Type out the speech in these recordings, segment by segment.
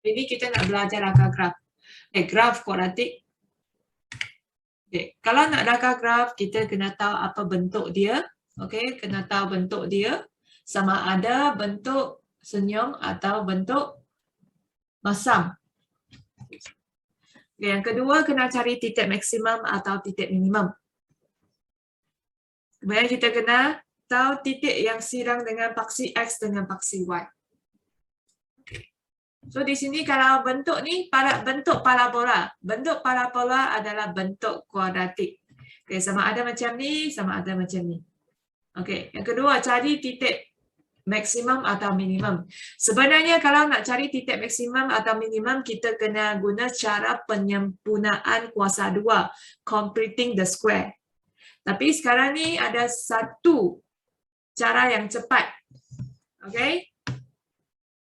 Ini kita nak belajar rakah graf. Graf kuadratik. Kalau nak rakah graf, kita kena tahu apa bentuk dia. Kena tahu bentuk dia. Sama ada bentuk senyum atau bentuk masam. Yang kedua, kena cari titik maksimum atau titik minimum. Kemudian kita kena tahu titik yang sirang dengan paksi X dengan paksi Y. So di sini kalau bentuk ni bentuk parabola. Bentuk parabola adalah bentuk kuadratik. Sama ada macam ni, sama ada macam ni. Yang kedua, cari titik maksimum atau minimum. Sebenarnya kalau nak cari titik maksimum atau minimum, kita kena guna cara penyempurnaan kuasa 2, completing the square. Tapi sekarang ni ada satu cara yang cepat.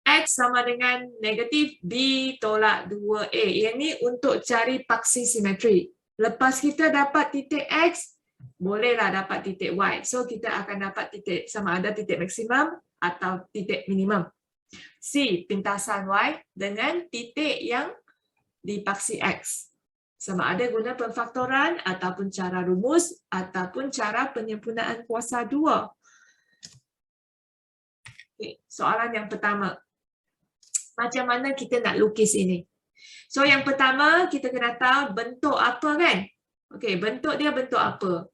X sama dengan negatif B tolak 2A. Yang ni untuk cari paksi simetri. Lepas kita dapat titik X, bolehlah dapat titik Y. So kita akan dapat titik sama ada titik maksimum atau titik minimum. C, pintasan Y dengan titik yang di paksi X. Sama ada guna pemfaktoran ataupun cara rumus ataupun cara penyempurnaan kuasa 2. Soalan yang pertama. Macam mana kita nak lukis ini? So yang pertama kita kena tahu bentuk apa kan? Bentuk dia bentuk apa?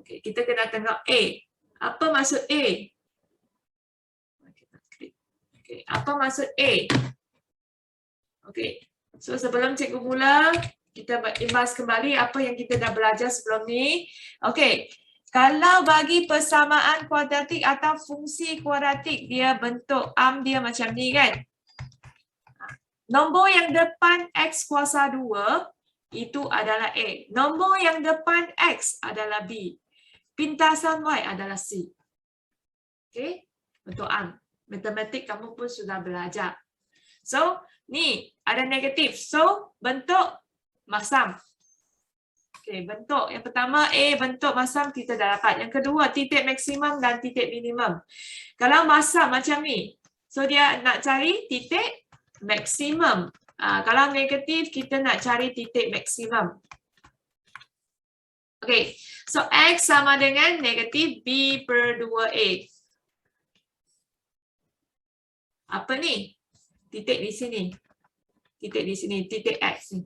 Kita kena tengok A. Apa maksud A? Apa maksud A? So sebelum cikgu mula, kita imbas kembali apa yang kita dah belajar sebelum ni. Kalau bagi persamaan kuadratik atau fungsi kuadratik, dia bentuk arm dia macam ni kan? Nombor yang depan X kuasa 2, itu adalah A. Nombor yang depan X adalah B. Pintasan Y adalah C. Bentuk arm. Matematik kamu pun sudah belajar. So, ni ada negatif. So, bentuk masam. Bentuk yang pertama A, bentuk masam kita dah dapat. Yang kedua, titik maksimum dan titik minimum. Kalau masam macam ni, so dia nak cari titik maksimum. Kalau negatif, kita nak cari titik maksimum. So X sama dengan negatif B per 2A. Apa ni? Titik di sini. Titik di sini, titik X ni.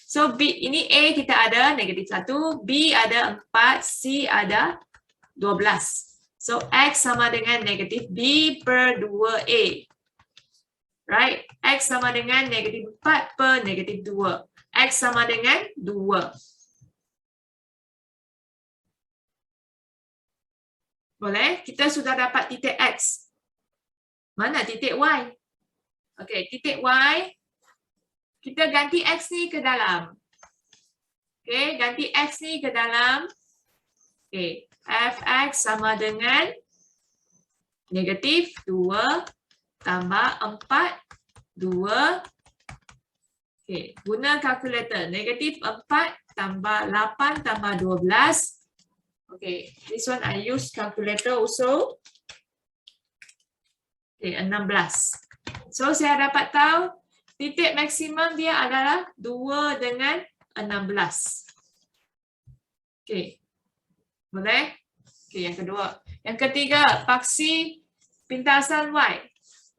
So B ini A kita ada negatif 1, B ada 4, C ada 12. So X sama dengan negatif B per 2A. Right? X sama dengan negatif 4 per negatif 2. X sama dengan 2. Boleh? Kita sudah dapat titik X. Mana titik Y? Titik Y. Kita ganti X ni ke dalam. Ganti X ni ke dalam. Fx sama dengan negatif 2 tambah 4, 2. Guna kalkulator. Negatif 4 tambah 8 tambah 12. This one I use calculator also. 16. So saya dapat tahu titik maksimum dia adalah 2 dengan 16. Boleh? Yang kedua. Yang ketiga, paksi pintasan Y.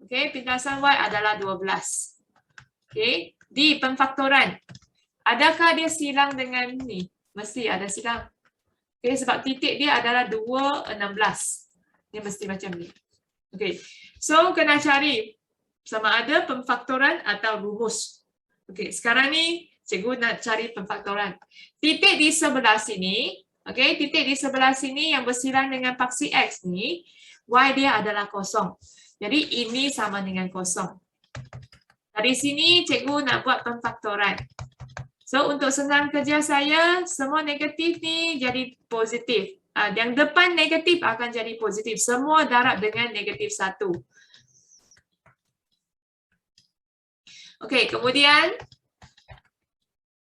Pintasan Y adalah 12. Di pemfaktoran. Adakah dia silang dengan ni? Mesti ada silang. Sebab titik dia adalah 2, 16. Dia mesti macam ni. So kena cari sama ada pemfaktoran atau rumus. Sekarang ni cikgu nak cari pemfaktoran. Titik di sebelah sini, titik di sebelah sini yang bersilang dengan paksi X ni, Y dia adalah kosong. Jadi ini sama dengan kosong. Dari sini cikgu nak buat pemfaktoran. So untuk senang kerja saya, semua negatif ni jadi positif. Yang depan negatif akan jadi positif. Semua darab dengan negatif 1. Kemudian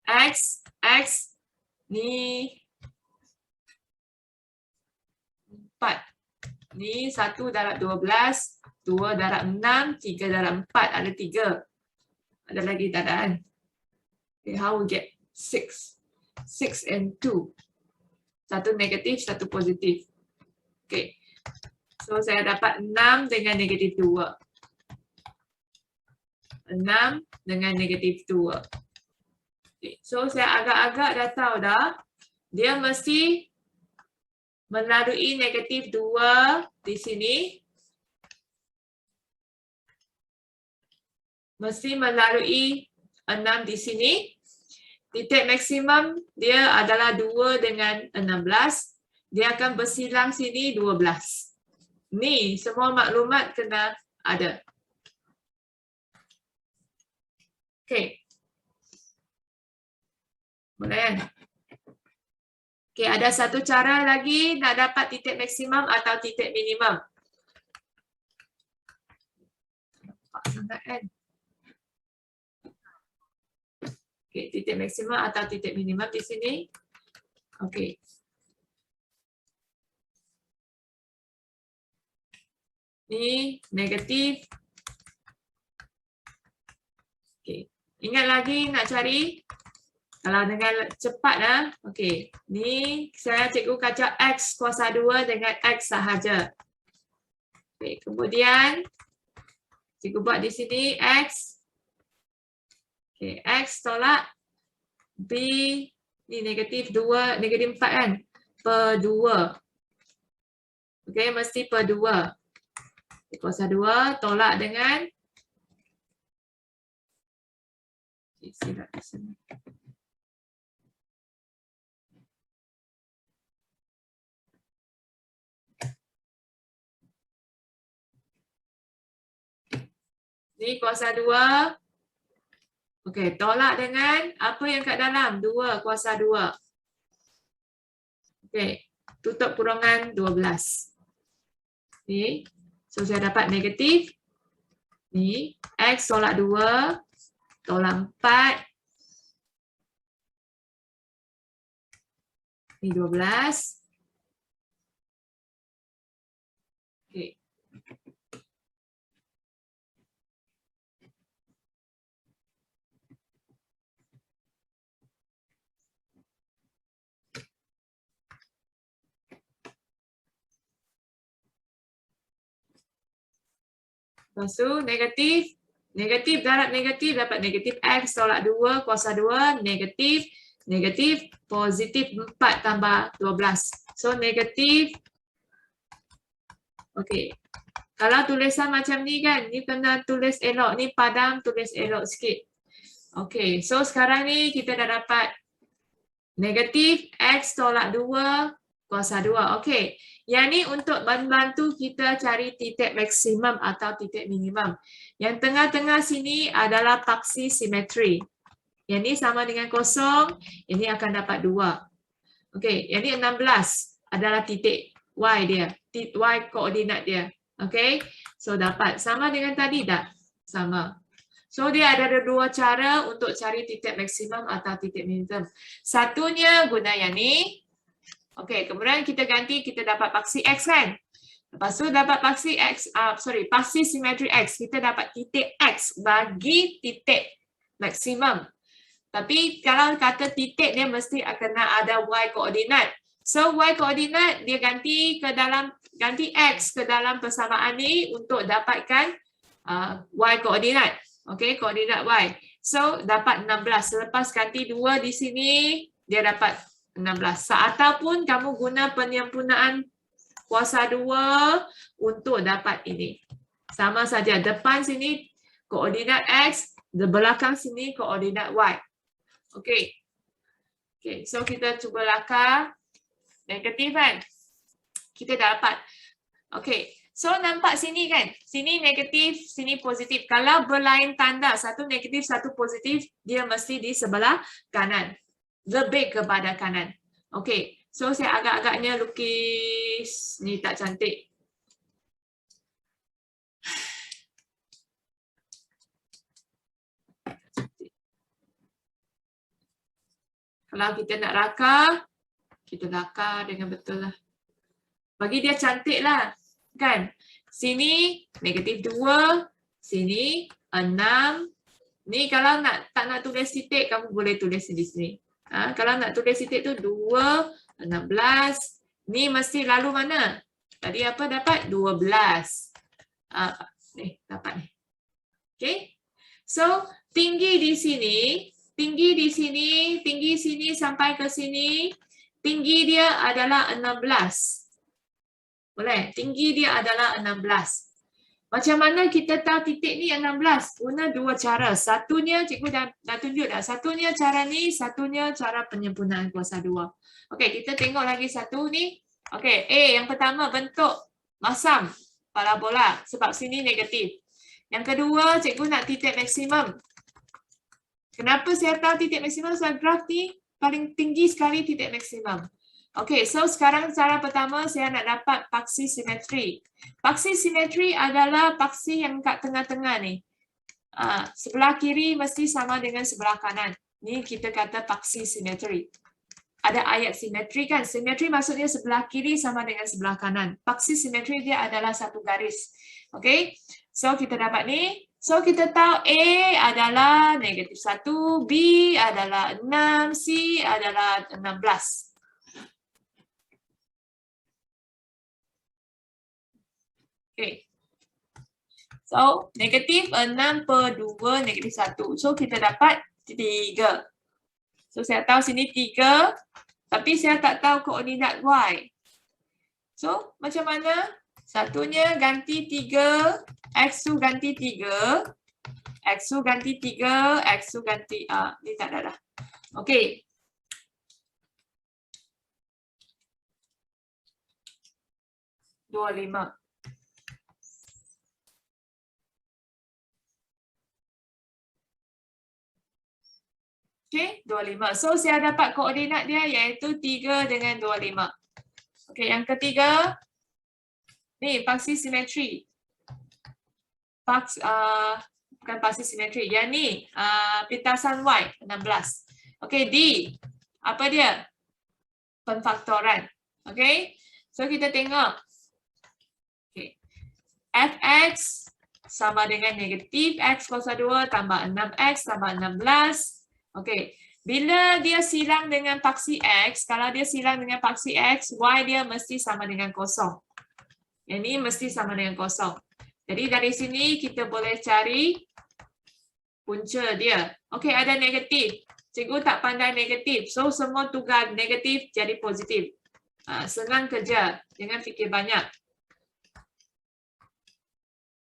X ni 4. Ni 1 darab 12. 2 darab 6, 3 darab 4, ada 3. Ada lagi tak ada kan? Okay, how we get 6? 6 and 2. Satu negatif, satu positif. Okay. So, saya dapat 6 dengan negatif 2. 6 dengan negatif 2. Okay. So, saya agak-agak dah tahu dah. Dia mesti melalui negatif 2 di sini. Mesti melalui 6 di sini. Titik maksimum dia adalah 2 dengan 16. Dia akan bersilang sini 12. Ni semua maklumat kena ada. Okey. Boleh kan? Okey, ada satu cara lagi nak dapat titik maksimum atau titik minimum. Nampak sangat kan? Okey, titik maksimum atau titik minimum di sini. Okey. Ni negatif. Okey. Ingat lagi nak cari. Kalau dengan cepat lah. Okey. Ni saya cikgu kacau X kuasa 2 dengan X sahaja. Okey. Kemudian cikgu buat di sini X. Okey. X tolak B. Ni negatif 2, negatif 4 kan? Per 2. Okey. Mesti per 2. Kuasa 2 tolak dengan silap di sini. Ni kuasa 2. Okey, tolak dengan apa yang kat dalam? 2 kuasa 2. Okey, tutup kurungan 12. Ni, so saya dapat negatif. Ni, X tolak 2, tolak 4. Ni 12. Okey. Lepas tu negatif. Negatif darab negatif dapat negatif X tolak 2 kuasa 2 negatif. Negatif positif 4 tambah 12. So negatif. Okey. Kalau tulisan macam ni kan, ni kena tulis elok. Ni padam, tulis elok sikit. Okey. So sekarang ni kita dah dapat negatif X tolak 2 kuasa 2. Okey. Yang ni untuk membantu kita cari titik maksimum atau titik minimum. Yang tengah-tengah sini adalah paksi simetri. Yang ni sama dengan kosong, ini akan dapat 2. Okey, yang ni 16 adalah titik Y dia, titik Y koordinat dia. Okey, so dapat sama dengan tadi tak? Sama. So dia ada dua cara untuk cari titik maksimum atau titik minimum. Satunya guna yang ni. Okey, kemudian kita ganti, kita dapat paksi X kan? Lepas tu dapat paksi X, paksi simetri X. Kita dapat titik X bagi titik maksimum. Tapi kalau kata titik dia mesti akan ada Y koordinat. So Y koordinat dia ganti ke dalam, ganti X ke dalam persamaan ni untuk dapatkan Y koordinat. Okey, koordinat Y. So dapat 16. Selepas ganti 2 di sini, dia dapat 16. Ataupun kamu guna penyempurnaan kuasa 2 untuk dapat ini. Sama saja. Depan sini koordinat X, di belakang sini koordinat Y. Okey. Okey, so kita cuba lakar negatif kan. Kita dapat. Okey. So nampak sini kan. Sini negatif, sini positif. Kalau berlain tanda, satu negatif, satu positif, dia mesti di sebelah kanan. Lebih kepada kanan. Okey. So saya agak-agaknya lukis ni tak cantik. Kalau kita nak lakar, kita lakar dengan betul lah. Bagi dia cantik lah. Kan? Sini negatif 2, sini 6. Ni kalau tak nak tulis titik, kamu boleh tulis di sini. Kalau nak tulis titik tu 2, 16. Ni mesti lalu mana? Tadi apa dapat? 12. Ni dapat ni. Okay. So, tinggi di sini, tinggi sini sampai ke sini, tinggi dia adalah 16. Boleh? Tinggi dia adalah 16. Macam mana kita tahu titik ni 16? Guna dua cara. Satunya, cikgu dah tunjuk dah. Satunya cara ni, satunya cara penyempurnaan kuasa 2. Okey, kita tengok lagi satu ni. Okey, yang pertama bentuk masam parabola sebab sini negatif. Yang kedua, cikgu nak titik maksimum. Kenapa saya tahu titik maksimum? Sebab graf ni paling tinggi sekali titik maksimum. Okey, so sekarang cara pertama saya nak dapat paksi simetri. Paksi simetri adalah paksi yang kat tengah-tengah ni. Sebelah kiri mesti sama dengan sebelah kanan. Ni kita kata paksi simetri. Ada ayat simetri kan? Simetri maksudnya sebelah kiri sama dengan sebelah kanan. Paksi simetri dia adalah satu garis. Okey, so kita dapat ni. So kita tahu A adalah negatif 1, B adalah 6, C adalah 16. Okay. So, negatif 6 per 2, negatif 1. So, kita dapat 3. So, saya tahu sini 3. Tapi saya tak tahu koordinat Y. So, macam mana? Satunya ganti 3. X2 ganti 3. X2 ganti 3. X2 ganti... ni tak ada dah. Okay. (25). Okey, 25. So, saya dapat koordinat dia iaitu 3 dengan 25. Okey, yang ketiga, ni paksi simetri. Bukan paksi simetri, yang ni pitasan Y, 16. Okey, D, apa dia? Penfaktoran. Okey, so kita tengok. Okey, Fx sama dengan negatif X kuasa 2 tambah 6X tambah 16. Okey, bila dia silang dengan paksi X, kalau dia silang dengan paksi X, Y dia mesti sama dengan kosong. Yang ni mesti sama dengan kosong. Jadi dari sini kita boleh cari punca dia. Okey, ada negatif. Cikgu tak pandai negatif. So, semua tukar negatif jadi positif. Senang kerja. Jangan fikir banyak.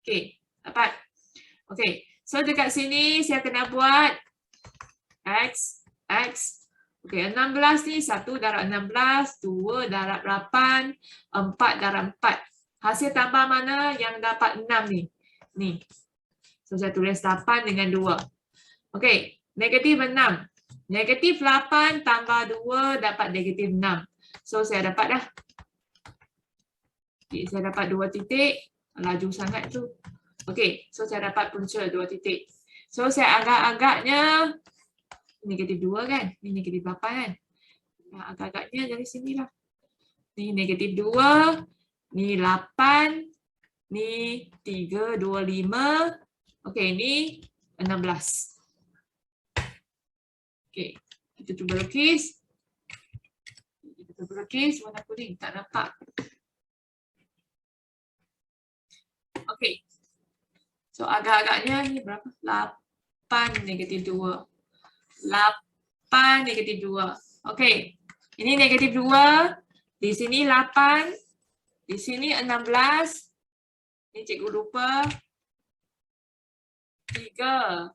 Okey, dapat. Okey, so dekat sini saya kena buat X. Okey, 16 ni 1 darab 16, 2 darab 8, 4 darab 4. Hasil tambah mana yang dapat 6 ni? Ni. So, saya tulis 8 dengan 2. Okey, negatif 6. Negatif 8 tambah 2 dapat negatif 6. So, saya dapat dah. Okay, saya dapat 2 titik. Laju sangat tu. Okey, so saya dapat punca 2 titik. So, saya agak-agaknya negatif 2 kan? Ni negatif 8 kan? Agak-agaknya dari sini lah. Ni negatif 2. Ni 8. Ni 3, 2, 5. Okey, ni 16. Okey, kita cuba lukis. Kita cuba lukis warna kuning. Tak nampak. Okey. So, agak-agaknya ni berapa? 8 negatif 2. 8 negatif 2. Okey. Ini negatif 2. Di sini 8. Di sini 16. Ini cikgu lupa. 3.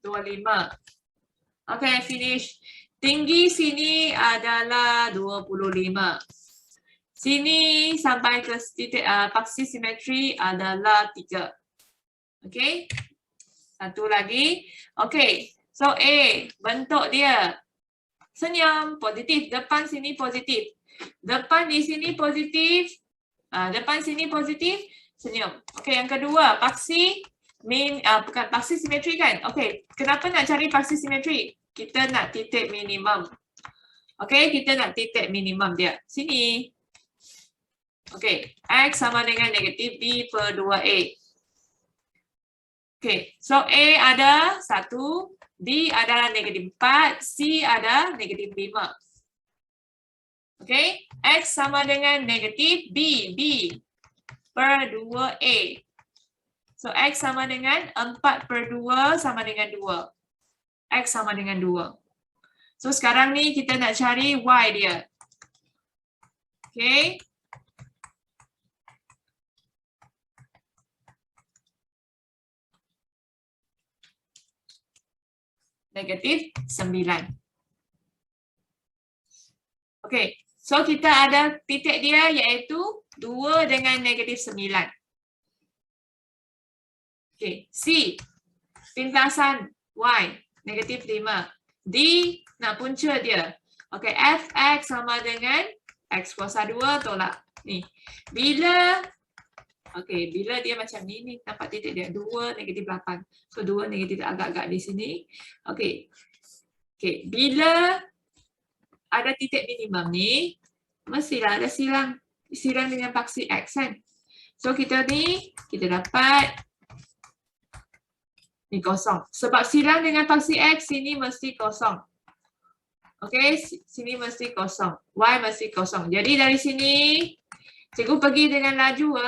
25. Okey, finish. Tinggi sini adalah 25. Sini sampai ke titik paksi simetri adalah 3. Okey. Satu lagi. Okey. So A, bentuk dia senyum, positif. Depan sini positif. Depan di sini positif. Depan sini positif, senyum. Okey, yang kedua, paksi bukan paksi simetri kan? Okey, kenapa nak cari paksi simetri? Kita nak titik minimum. Okey, kita nak titik minimum dia. Sini. Okey, X sama dengan negatif B per 2A. Okey, so A ada 1, B adalah negatif 4, C ada negatif 5. Okey, X sama dengan negatif B per 2A. So, X sama dengan 4 per 2 sama dengan 2. X sama dengan 2. So, sekarang ni kita nak cari Y dia. Okey. Negatif 9. Okey, so kita ada titik dia iaitu 2 dengan negatif 9. Okey, C, pintasan Y, negatif 5. D, nak punca dia. Okey, Fx sama dengan X kuasa 2 tolak. Ni, bila dia macam ni nampak titik dia 2 negatif 8. So 2 negatif agak-agak di sini. Okey. Okey, bila ada titik minimum ni mestilah ada silang dengan paksi X kan. So kita dapat ni kosong. Sebab silang dengan paksi X sini mesti kosong. Okey, sini mesti kosong. Y mesti kosong. Jadi dari sini cikgu pergi dengan laju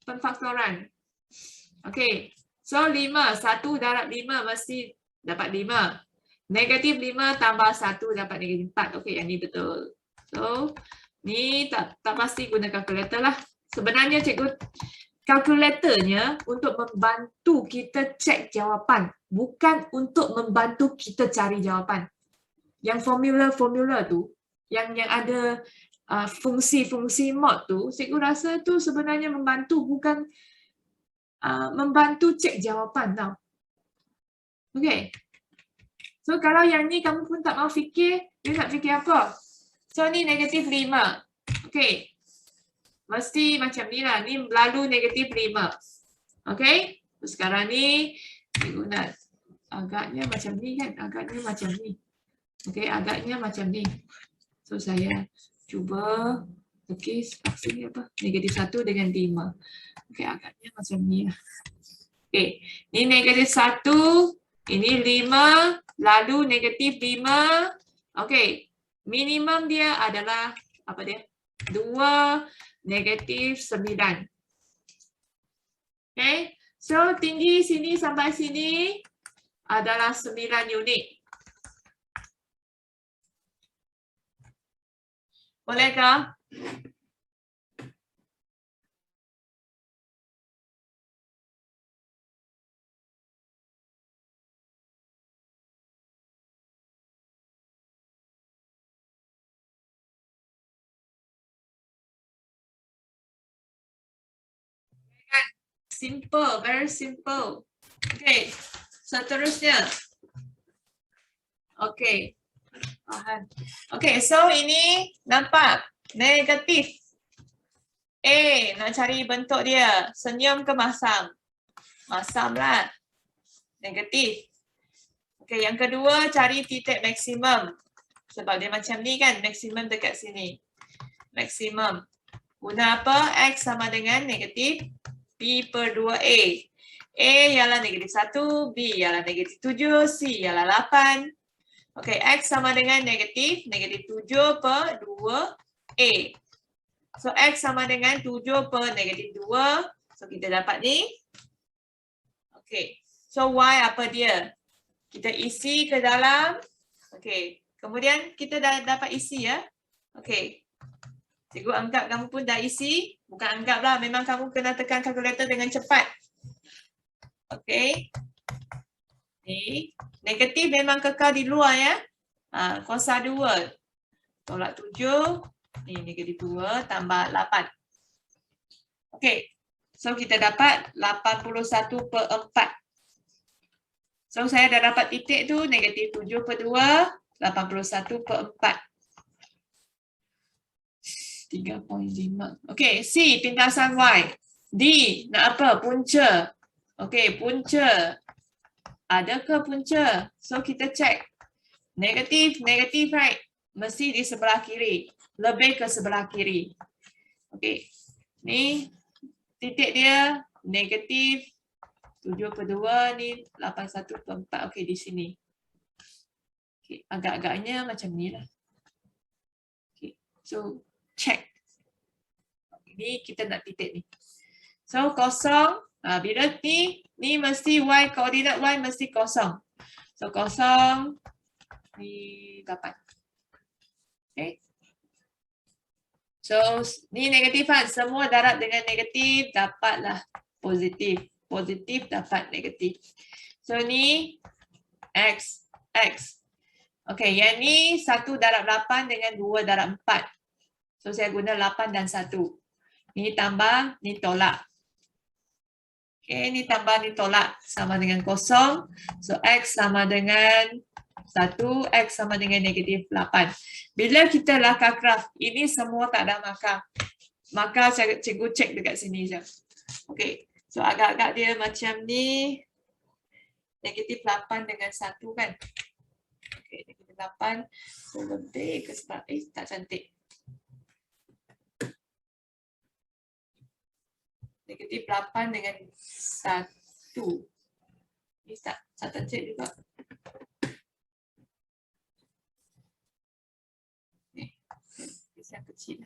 penfaktoran. Okey. So 5, 1 darab 5 mesti dapat 5. Negatif 5 tambah 1 dapat negatif 4. Okey, yang ni betul. So, ni tak pasti guna kalkulator lah. Sebenarnya cikgu kalkulatornya untuk membantu kita cek jawapan, bukan untuk membantu kita cari jawapan. Yang formula-formula tu, yang ada fungsi-fungsi mod tu, cikgu rasa tu sebenarnya membantu, bukan membantu cek jawapan tau. Okay. So kalau yang ni kamu pun tak mau fikir, you nak fikir apa? So ni negatif 5. Okay. Mesti macam ni lah. Ni lalu negatif 5. Okay. So, sekarang ni, cikgu nak agaknya macam ni kan? Agaknya macam ni. Okay, agaknya macam ni. So saya cuba, okay, sini apa? Negatif 1 dengan 5. Okay, agaknya macam ni lah. Okay, ni negatif 1, ini 5, lalu negatif 5. Okay, minimum dia adalah, apa dia? 2, negatif 9. Okay, so tinggi sini sampai sini adalah 9 unit. Bolehkah? Simple, very simple. Okay, seterusnya. Okay. Okay, so ini nampak negatif. Nak cari bentuk dia. Senyum ke masam? Masam lah. Negatif. Okay, yang kedua cari titik maksimum. Sebab dia macam ni kan, maksimum dekat sini. Maksimum. Guna apa? X sama dengan negatif B per 2A. A ialah negatif 1, B ialah negatif 7, C ialah 8. Okey, X sama dengan negatif 7 per 2A. So, X sama dengan 7 per negatif 2. So, kita dapat ni. Okey, so Y apa dia? Kita isi ke dalam. Okey, kemudian kita dah dapat isi ya. Okey, cikgu anggap kamu pun dah isi. Bukan anggap lah, memang kamu kena tekan kalkulator dengan cepat. Okey. Ni, negatif memang kekal di luar ya. Kuasa 2. Tolak 7. Ni negatif 2 tambah 8. Okey. So kita dapat 81 per 4. So saya dah dapat titik tu negatif 7 per 2. 81 per 4. 3.5. Okey. C, pintasan Y. D, nak apa? Punca. Okey, punca. Ada ke punca? So kita cek. Negatif, negatif right. Mesti di sebelah kiri. Lebih ke sebelah kiri. Okey. Ni titik dia negatif 7/2 ni 81/4. Okey, di sini. Okey, agak-agaknya macam ni lah. Okey, so check. Ini kita nak titik ni. So kosong, bila ni mesti y, koordinat y mesti kosong. So kosong, ni 8. Okay. So ni negatif kan, semua darab dengan negatif dapatlah positif. Positif dapat negatif. So ni x, x. Okay, yang ni 1 darab 8 dengan 2 darab 4. So saya guna 8 dan 1. Ni tambah, ni tolak. Okay, ni tambah, ni tolak. Sama dengan kosong. So x sama dengan 1, x sama dengan negatif 8. Bila kita lakar graf, ini semua tak ada markah. Maka cikgu cek dekat sini je. Okay, so agak-agak dia macam ni. Negatif 8 dengan 1 kan. Okay, negatif 8. So lebih ke sebab, tak cantik. Negatif 8 dengan 1. Ini tak cantik juga. Yang kecil.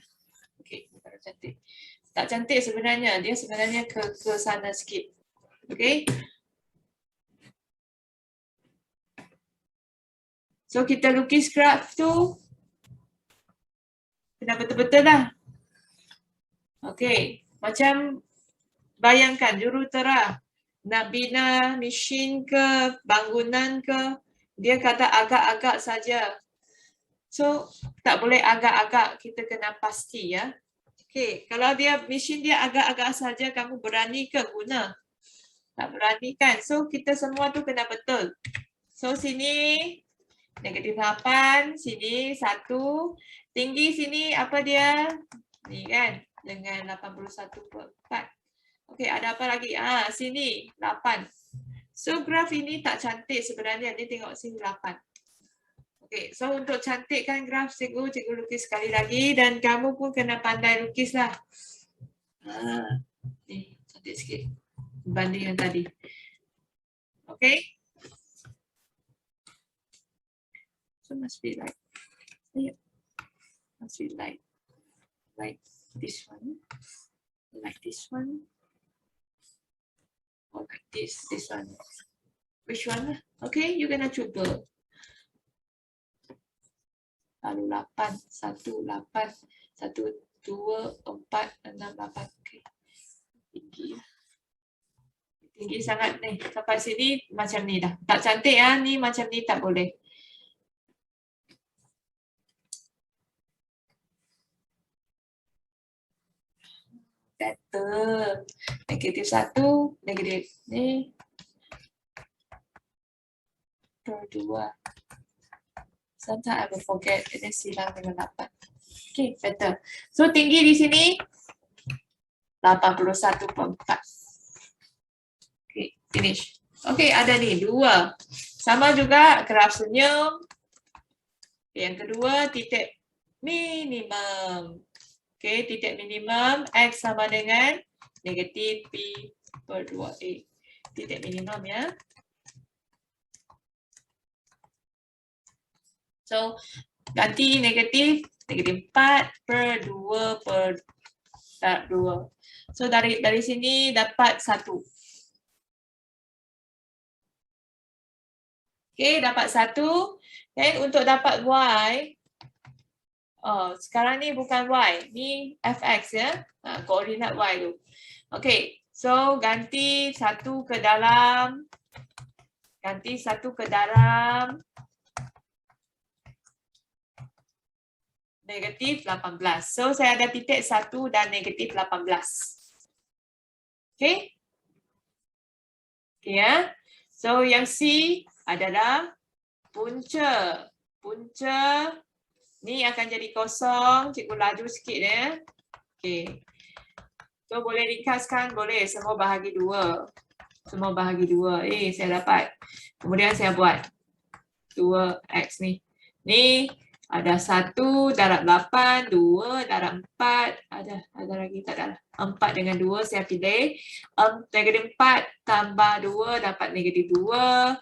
Okey, baru cantik. Tak cantik sebenarnya. Dia sebenarnya ke sana sikit. Okey. So kita lukis graf tu. Kena betul-betul lah. Okey. Macam bayangkan jurutera nak bina mesin ke, bangunan ke, dia kata agak-agak saja. So, tak boleh agak-agak, kita kena pasti ya. Okey, kalau dia mesin dia agak-agak saja, kamu berani ke guna? Tak berani kan? So, kita semua tu kena betul. So, sini negatif 8, sini 1. Tinggi sini apa dia? Ni kan, dengan 81/4. Okey, ada apa lagi? Sini 8. So, graf ini tak cantik sebenarnya. Ni tengok sini 8. Okay, so untuk cantikkan graf cikgu lukis sekali lagi dan kamu pun kena pandai lukis lah. Ni cantik sikit berbanding yang tadi. Okay. So must be like, must be like this one, like this one, or like this one. Which one? Okay, you gonna cuba. Lalu 8, 1, 8, 1, 2, 4, 6, 8. Okay. Tinggi. Tinggi sangat nih. Sampai sini macam ni dah. Tak cantik ya. Ni macam ni tak boleh. Betul. Negatif 1, negatif ni. Per 2. Sometimes I will forget. Ini silang dengan 8. Okay, better. So, tinggi di sini 81/4. Okay, finish. Okay, ada nih 2. Sama juga graf senyum. Okay, yang kedua, titik minimum. Okay, titik minimum. X sama dengan negatif P/2A. Titik minimum ya. So, ganti negatif 4/2/2. So, dari sini dapat 1. Okay, dapat 1. Okay, untuk dapat Y, sekarang ni bukan Y, ni Fx ya, koordinat Y tu. Okay, so ganti 1 ke dalam, negatif 18. So, saya ada titik 1 dan negatif 18. Okay? Okay ya. So, yang C adalah punca. Punca ni akan jadi kosong. Cikgu laju sikit ya. Okay. So, boleh ringkaskan? Boleh. Semua bahagi 2. Semua bahagi 2. Saya dapat. Kemudian saya buat 2X ni. Ni Ada 1 darab 8, 2 darab 4, ada lagi tak ada. 4 dengan 2 saya pilih. Negatif 4 tambah 2 dapat negatif 2.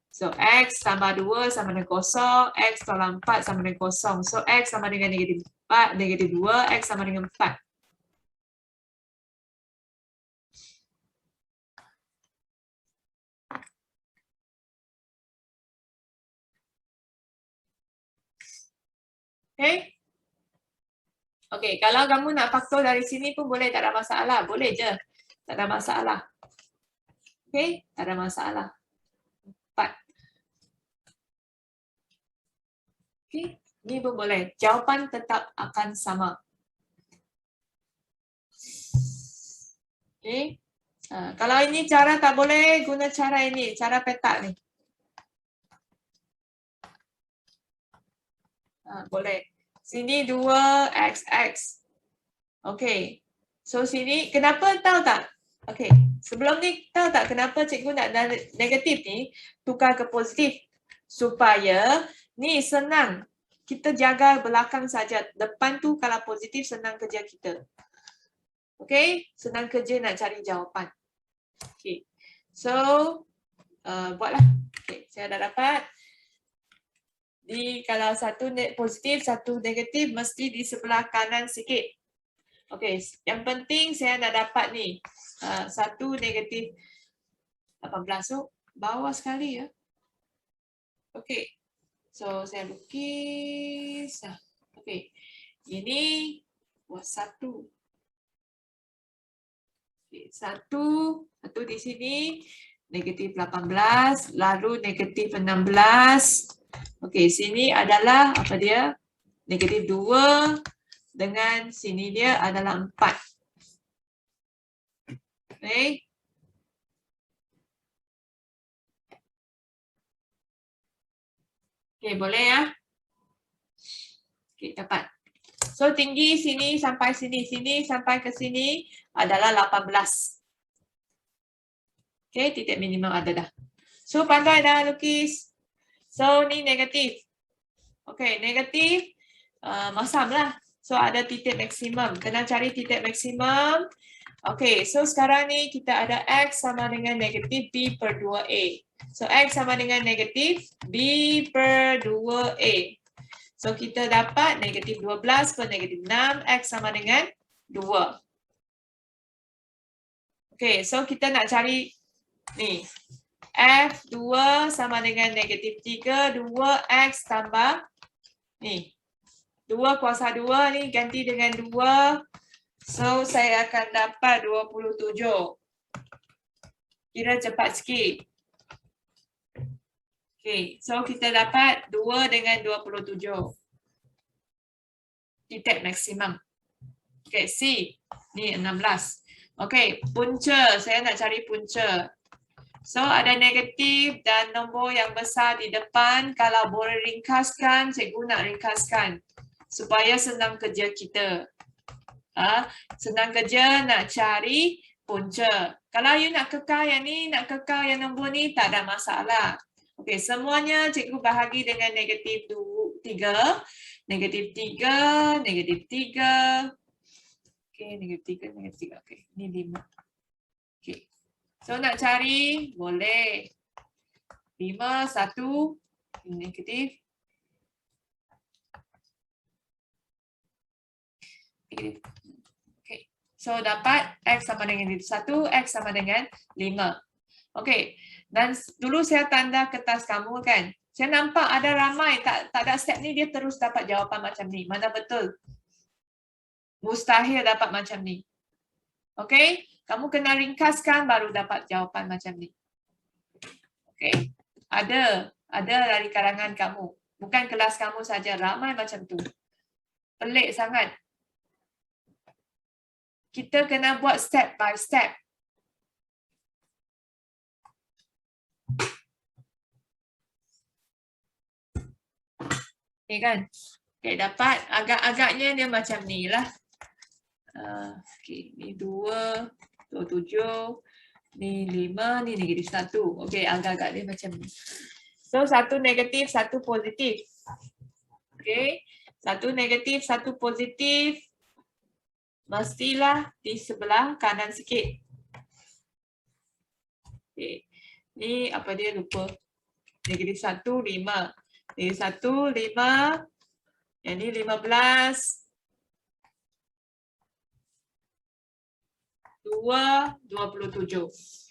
So X tambah 2 sama dengan kosong, X tolak 4 sama dengan kosong. So X sama dengan negatif 4, negatif 2, X sama dengan 4. Okay? Okey, kalau kamu nak faktor dari sini pun boleh, tak ada masalah. Boleh je. Tak ada masalah. Okey, tak ada masalah. 4. Okey, ni pun boleh. Jawapan tetap akan sama. Okey. Kalau ini cara tak boleh, guna cara ini. Cara petak ni. Boleh. Sini 2XX. Okey. So sini, kenapa tahu tak? Okey. Sebelum ni tahu tak kenapa cikgu nak negatif ni tukar ke positif? Supaya ni senang. Kita jaga belakang saja. Depan tu kalau positif senang kerja kita. Okey? Senang kerja nak cari jawapan. Okey. So, buatlah. Okey, saya dah dapat. Kalau satu positif, satu negatif, mesti di sebelah kanan sikit. Okey, yang penting saya nak dapat ni. 1 negatif 18. So, bawah sekali ya. Okey. So, saya lukis. Okey. Ini buat 1. Okay, 1 di sini. Negatif 18. Lalu negatif 16. Okey, sini adalah apa dia? Negatif 2 dengan sini dia adalah 4. Okey. Okey, boleh ya? Okey, dapat. So tinggi sini sampai sini, sini sampai ke sini adalah 18. Okey, titik minimum ada dah. So pandai dah lukis. So ni negatif. Okey, negatif masamlah. So ada titik maksimum. Kena cari titik maksimum. Okey, so sekarang ni kita ada X sama dengan negatif B per 2A. So X sama dengan negatif B per 2A. So kita dapat negatif 12 per negatif 6. X sama dengan 2. Okey, so kita nak cari ni. F2 sama dengan negatif 3. 2X tambah ni. 2 kuasa 2 ni ganti dengan 2. So, saya akan dapat 27. Kira cepat sikit. Okay, so kita dapat 2 dengan 27. Titik maksimum. Okay, C. Ni 16. Okay, punca. Saya nak cari punca. So, ada negatif dan nombor yang besar di depan. Kalau boleh ringkaskan, cikgu nak ringkaskan. Supaya senang kerja kita. Senang kerja nak cari punca. Kalau you nak kekal yang ni, nak kekal yang nombor ni, tak ada masalah. Okey, semuanya cikgu bahagi dengan negatif 3. Negatif 3, negatif 3. Okey, negatif 3, negatif 3. Okey, ni 5. Okey. So nak cari, boleh. 5, 1, negatif. Negatif. So, dapat X sama dengan 1, X sama dengan 5. Okey, dan dulu saya tanda kertas kamu kan. Saya nampak ada ramai, tak ada step ni dia terus dapat jawapan macam ni. Mana betul? Mustahil dapat macam ni. Okey, kamu kena ringkaskan baru dapat jawapan macam ni. Okey, ada dari kalangan kamu. Bukan kelas kamu saja, ramai macam tu. Pelik sangat. Kita kena buat step by step. Okay kan? Okay, dapat. Agak-agaknya dia macam ni lah. Okay, ni 2, 27, ni 5, ni negatif 1. Okay, agak-agak dia macam ni. So, 1 negatif, 1 positif. Okey. Satu negatif, satu positif. Mestilah di sebelah kanan sikit. Okey. Ni apa dia lupa. Negatif 1, 5. Negatif 1, 5. Yang ni 15. 2, 27.